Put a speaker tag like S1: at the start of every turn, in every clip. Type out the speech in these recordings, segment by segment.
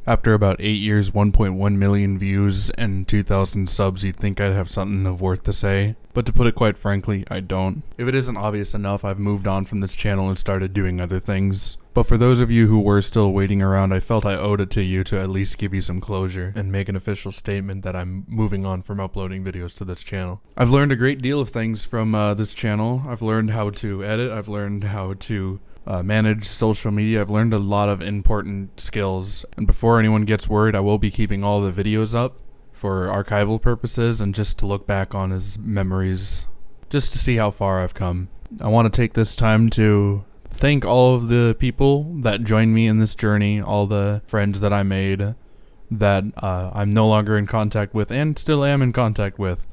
S1: After about 8 years, 1.1 million views, and 2,000 subs, you'd think I'd have something of worth to say. But to put it quite frankly, I don't. If it isn't obvious enough, I've moved on from this channel and started doing other things. But for those of you who were still waiting around, I felt I owed it to you to at least give you some closure and make an official statement that I'm moving on from uploading videos to this channel. I've learned a great deal of things from this channel. I've learned how to edit. I've learned how to manage social media. I've learned a lot of important skills. And before anyone gets worried, I will be keeping all the videos up for archival purposes and just to look back on as memories, just to see how far I've come. I want to take this time to thank all of the people that joined me in this journey, all the friends that I made that I'm no longer in contact with and still am in contact with.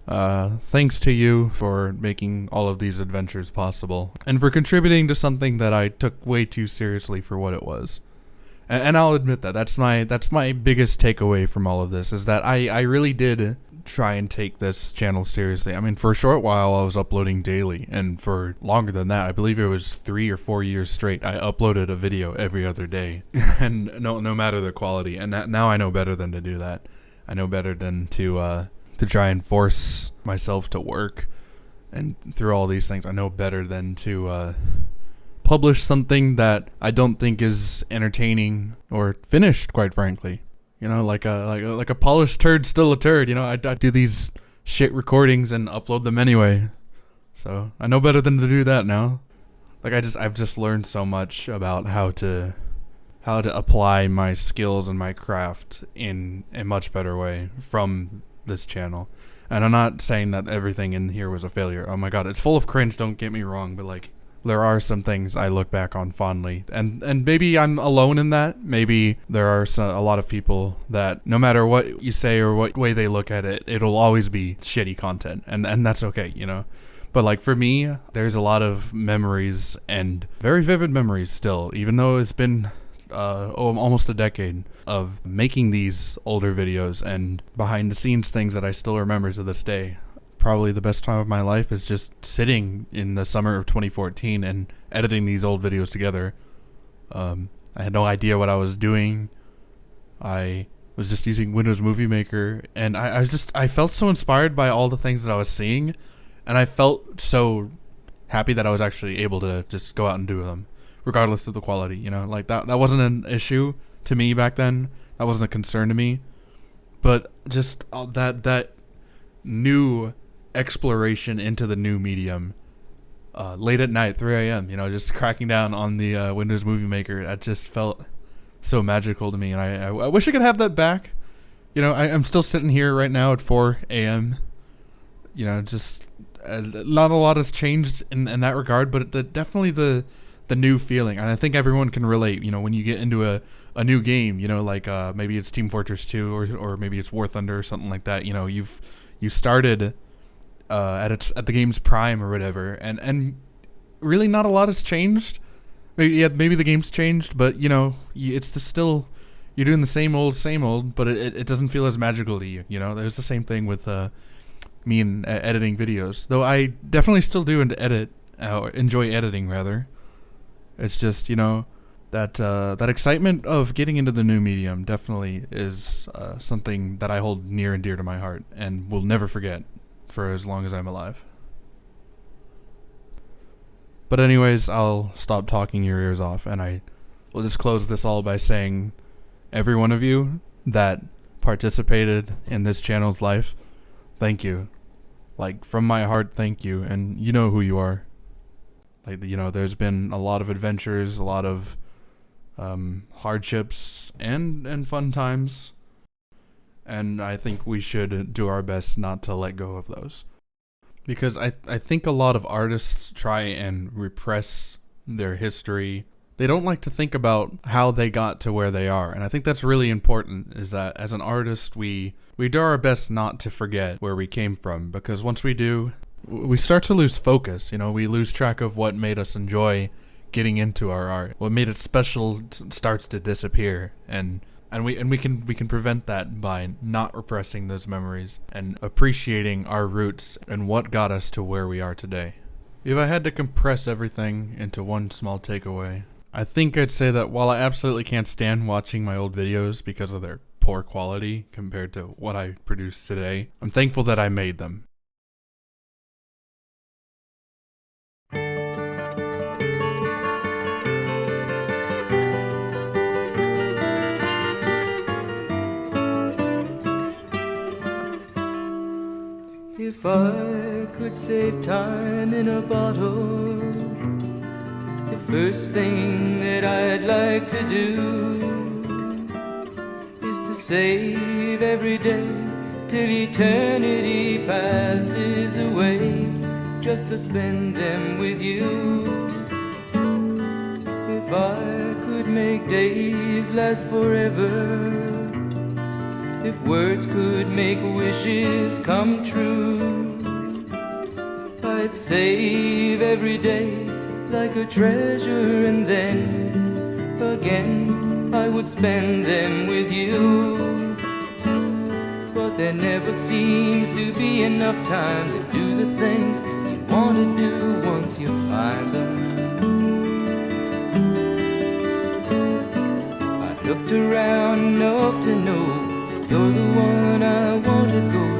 S1: Thanks to you for making all of these adventures possible and for contributing to something that I took way too seriously for what it was. And I'll admit that that's my biggest takeaway from all of this, is that I really did try and take this channel seriously. I mean, for a short while I was uploading daily, and for longer than that, I believe it was 3 or 4 years straight, I uploaded a video every other day. And no matter the quality. And now I know better than to do that. I know better than to try and force myself to work and through all these things. I know better than to publish something that I don't think is entertaining or finished, quite frankly. You know, like a polished turd still a turd. You know, I do these shit recordings and upload them anyway. So I know better than to do that now. Like I've just learned so much about how to apply my skills and my craft in a much better way from this channel. And I'm not saying that everything in here was a failure. Oh my god, it's full of cringe, don't get me wrong, but like there are some things I look back on fondly, and maybe I'm alone in that. Maybe there are a lot of people that no matter what you say or what way they look at it, it'll always be shitty content, and that's okay, you know. But like for me, there's a lot of memories, and very vivid memories still, even though it's been almost a decade of making these older videos and behind the scenes things that I still remember to this day. Probably the best time of my life is just sitting in the summer of 2014 and editing these old videos together. I had no idea what I was doing. I was just using Windows Movie Maker, and I felt so inspired by all the things that I was seeing, and I felt so happy that I was actually able to just go out and do them, regardless of the quality, you know. Like that wasn't an issue to me back then. That wasn't a concern to me. But just that new exploration into the new medium, late at night, 3 a.m., you know, just cracking down on the Windows Movie Maker, that just felt so magical to me, and I wish I could have that back. You know, I'm still sitting here right now at 4 a.m. You know, just not a lot has changed in that regard, but definitely the new feeling, and I think everyone can relate. You know, when you get into a new game, you know, like maybe it's Team Fortress 2 or maybe it's War Thunder or something like that. You know, you started at the game's prime or whatever, and really not a lot has changed. Maybe the game's changed, but you know, it's still, you're doing the same old, but it doesn't feel as magical to you. You know, there's the same thing with me and editing videos, though I definitely still do enjoy editing rather. It's just, you know, that excitement of getting into the new medium definitely is something that I hold near and dear to my heart and will never forget for as long as I'm alive. But anyways, I'll stop talking your ears off, and I will just close this all by saying, every one of you that participated in this channel's life, thank you. Like, from my heart, thank you, and you know who you are. Like, you know, there's been a lot of adventures, a lot of hardships, and fun times. And I think we should do our best not to let go of those. Because I think a lot of artists try and repress their history. They don't like to think about how they got to where they are. And I think that's really important, is that as an artist, we do our best not to forget where we came from. Because once we do, we start to lose focus. You know, we lose track of what made us enjoy getting into our art. What made it special starts to disappear, and we can prevent that by not repressing those memories and appreciating our roots and what got us to where we are today. If I had to compress everything into one small takeaway, I think I'd say that while I absolutely can't stand watching my old videos because of their poor quality compared to what I produce today, I'm thankful that I made them.
S2: If I could save time in a bottle, the first thing that I'd like to do is to save every day till eternity passes away, just to spend them with you. If I could make days last forever, if words could make wishes come true, I'd save every day like a treasure, and then again I would spend them with you. But there never seems to be enough time to do the things you want to do once you find them. I've looked around enough to know you're the one I want to go